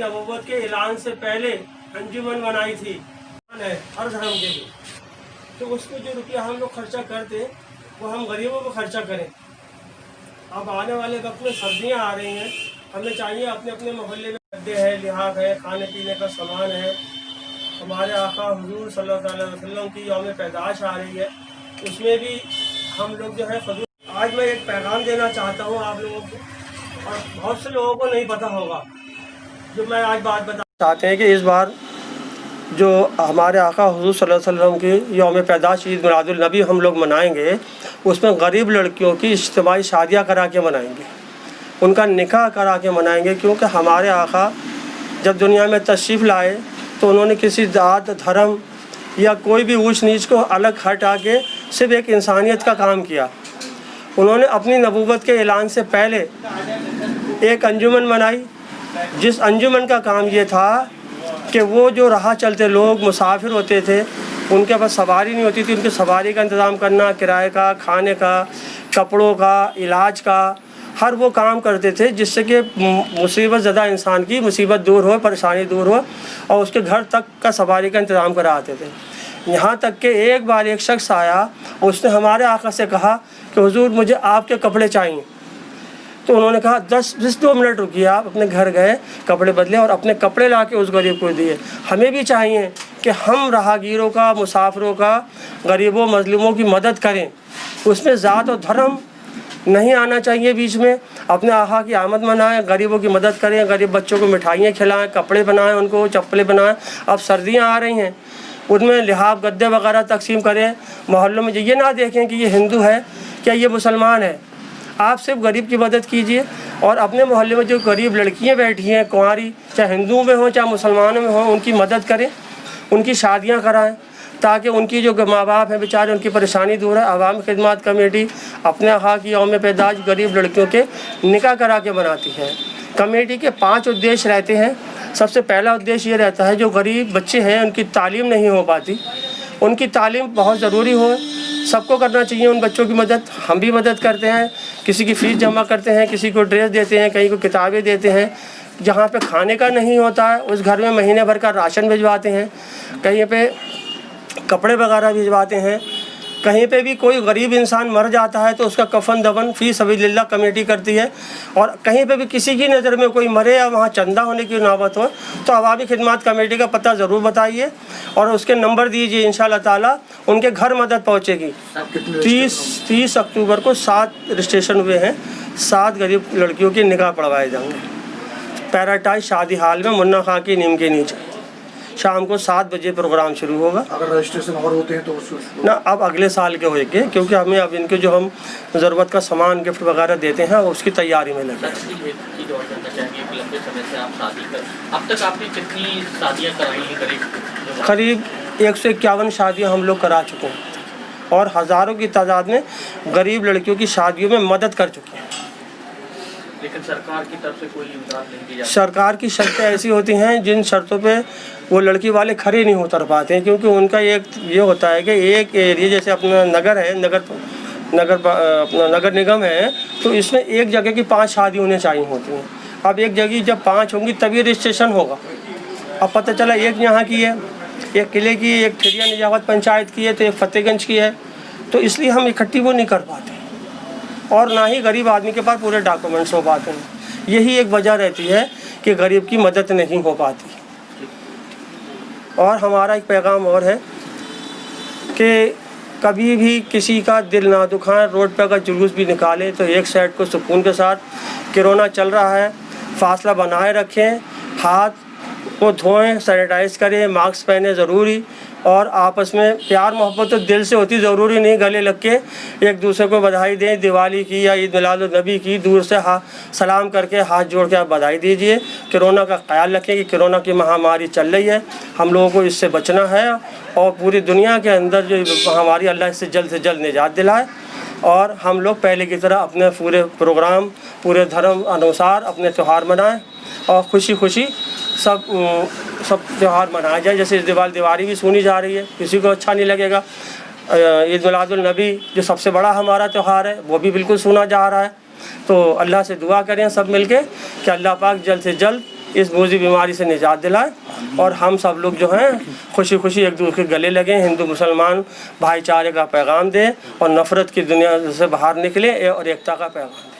नबूवत के ऐलान से पहले अंजुमन बनाई थी हर धर्म के लिए, तो उसको जो रुपया हम लोग खर्चा करते वो हम गरीबों को खर्चा करें। अब आने वाले वक्त में सर्दियाँ आ रही हैं, हमें चाहिए अपने अपने मोहल्ले में गड्ढे हैं, लिहाफ है, खाने पीने का सामान है। हमारे आका हुजूर सल्लल्लाहु अलैहि वसल्लम की यौम पैदाइश आ रही है, उसमें भी हम लोग जो है खजूर। आज मैं एक पैगाम देना चाहता हूँ आप लोगों को, और बहुत से लोगों को नहीं पता होगा जो मैं आज बात बता चाहते हैं कि इस बार जो हमारे आका हुजूर सल्लल्लाहु अलैहि वसल्लम की यौम पैदाइश ईद मिलादुल नबी हम लोग मनाएंगे, उसमें गरीब लड़कियों की इज्तिमाई शादियाँ करा के मनाएंगे, उनका निकाह करा के मनाएंगे। क्योंकि हमारे आका जब दुनिया में तशरीफ़ लाए तो उन्होंने किसी जात धर्म या कोई भी ऊंच नीच को अलग हटा के सिर्फ एक इंसानियत का काम किया। उन्होंने अपनी नबूवत के ऐलान से पहले एक अंजुमन बनाई, जिस अंजुमन का काम ये था कि वो जो राह चलते लोग मुसाफिर होते थे, उनके पास सवारी नहीं होती थी, उनकी सवारी का इंतज़ाम करना, किराए का, खाने का, कपड़ों का, इलाज का, हर वो काम करते थे जिससे कि मुसीबत ज़्यादा इंसान की मुसीबत दूर हो, परेशानी दूर हो, और उसके घर तक का सवारी का इंतज़ाम कराते थे। यहाँ तक कि एक बार एक शख्स आया, उसने हमारे आका से कहा कि हुजूर मुझे आपके कपड़े चाहिए। तो उन्होंने कहा 10-2 मिनट रुकिए। आप अपने घर गए, कपड़े बदले और अपने कपड़े ला के उस गरीब को दिए। हमें भी चाहिए कि हम राहगीरों का, मुसाफिरों का, गरीबों मजलूमों की मदद करें, उसमें ज़ात और धर्म नहीं आना चाहिए बीच में। अपने आका की आमद मनाएं, गरीबों की मदद करें, गरीब बच्चों को मिठाइयाँ खिलाएं, कपड़े बनाएं, उनको चप्पलें बनाएं। अब सर्दियाँ आ रही हैं, उनमें लिहाफ गद्दे वगैरह तकसीम करें मोहल्लों में। ये ना देखें कि ये हिंदू है, क्या ये मुसलमान है। आप सिर्फ गरीब की मदद कीजिए, और अपने मोहल्ले में जो गरीब लड़कियाँ बैठी हैं कुंवारी, चाहे हिंदुओं में हों चाहे मुसलमानों में हों, उनकी मदद करें, उनकी शादियाँ कराएं, ताकि उनकी जो माँ बाप हैं बेचारे, उनकी परेशानी दूर है। अवामी खिदमत कमेटी अपने आका की यौम पैदाइश गरीब लड़कियों के निकाह करा के बनाती है। कमेटी के 5 उद्देश्य रहते हैं। सबसे पहला उद्देश्य ये रहता है जो गरीब बच्चे हैं उनकी तालीम नहीं हो पाती, उनकी तालीम बहुत ज़रूरी हो, सबको करना चाहिए उन बच्चों की मदद। हम भी मदद करते हैं, किसी की फ़ीस जमा करते हैं, किसी को ड्रेस देते हैं, कहीं को किताबें देते हैं। जहाँ पे खाने का नहीं होता है उस घर में महीने भर का राशन भिजवाते हैं, कहीं पे कपड़े वगैरह भिजवाते हैं। कहीं पे भी कोई गरीब इंसान मर जाता है तो उसका कफन दफन फ़ी सबीलिल्लाह कमेटी करती है। और कहीं पे भी किसी की नज़र में कोई मरे या वहाँ चंदा होने की नौबत हो तो अवामी खिदमत कमेटी का पता ज़रूर बताइए और उसके नंबर दीजिए, इंशाअल्लाह ताला उनके घर मदद पहुँचेगी। 30 अक्टूबर को 7 रजिस्ट्रेशन हुए हैं, 7 गरीब लड़कियों के निकाह पढ़वाए जाएंगे पैराटाइज शादी हाल में मुन्ना खां की नीम के नीचे। शाम को 7 बजे प्रोग्राम शुरू होगा। अगर रजिस्ट्रेशन और होते हैं तो ना अब अगले साल के होएंगे, क्योंकि हमें अब इनके जो हम ज़रूरत का सामान गिफ्ट वगैरह देते हैं उसकी तैयारी में लगे। अब तक आपने कितनी शादियाँ कराई हैं? करीब 151 शादियाँ हम लोग करा चुके हैं और हज़ारों की तादाद में गरीब लड़कियों की शादियों में मदद कर चुके हैं। लेकिन सरकार की तरफ से कोई इमदाद नहीं दी जाती। सरकार की शर्तें ऐसी होती हैं जिन शर्तों पे वो लड़की वाले खड़े नहीं उतर पाते हैं, क्योंकि उनका एक ये होता है कि एक एरिया जैसे अपना नगर है, अपना नगर निगम है, तो इसमें एक जगह की 5 शादी होनी चाहिए होती हैं। अब एक जगह जब 5 होंगी तभी रजिस्ट्रेशन होगा। अब पता चला एक यहाँ की है, एक किले की, एक ठिरिया निजावत पंचायत की है, तो एक फतेहगंज की है, तो इसलिए हम इकट्ठी वो नहीं कर पाते और ना ही गरीब आदमी के पास पूरे डॉक्यूमेंट्स हो पाते हैं। यही एक वजह रहती है कि गरीब की मदद नहीं हो पाती। और हमारा एक पैगाम और है कि कभी भी किसी का दिल ना दुखाएं, रोड पर अगर जुलूस भी निकालें तो एक साइड को सुकून के साथ। कोरोना चल रहा है, फासला बनाए रखें, हाथ को धोएं, सैनिटाइज़ करें, मास्क पहने ज़रूरी, और आपस में प्यार मोहब्बत तो दिल से होती, ज़रूरी नहीं गले लग के एक दूसरे को बधाई दें। दिवाली की या ईद मिलादुन नबी की दूर से सलाम करके हाथ जोड़ के आप बधाई दीजिए। कोरोना का ख्याल रखें कि कोरोना की महामारी चल रही है, हम लोगों को इससे बचना है और पूरी दुनिया के अंदर जो महामारी अल्लाह से जल्द निजात दिलाए और हम लोग पहले की तरह अपने पूरे प्रोग्राम पूरे धर्म अनुसार अपने त्यौहार मनाएं और खुशी सब त्यौहार मनाया जाए। जैसे इस दिवाली भी सुनी जा रही है, किसी को अच्छा नहीं लगेगा। ईद मिलादुल नबी जो सबसे बड़ा हमारा त्यौहार है वो भी बिल्कुल सुना जा रहा है। तो अल्लाह से दुआ करें सब मिलके कि अल्लाह पाक जल्द से जल्द اس موذی بیماری سے نجات دلائے اور ہم سب لوگ جو ہیں خوشی خوشی ایک دوسرے کے گلے لگیں، ہندو مسلمان بھائی چارے کا پیغام دیں اور نفرت کی دنیا سے باہر نکلے اور ایکتا کا پیغام دیں۔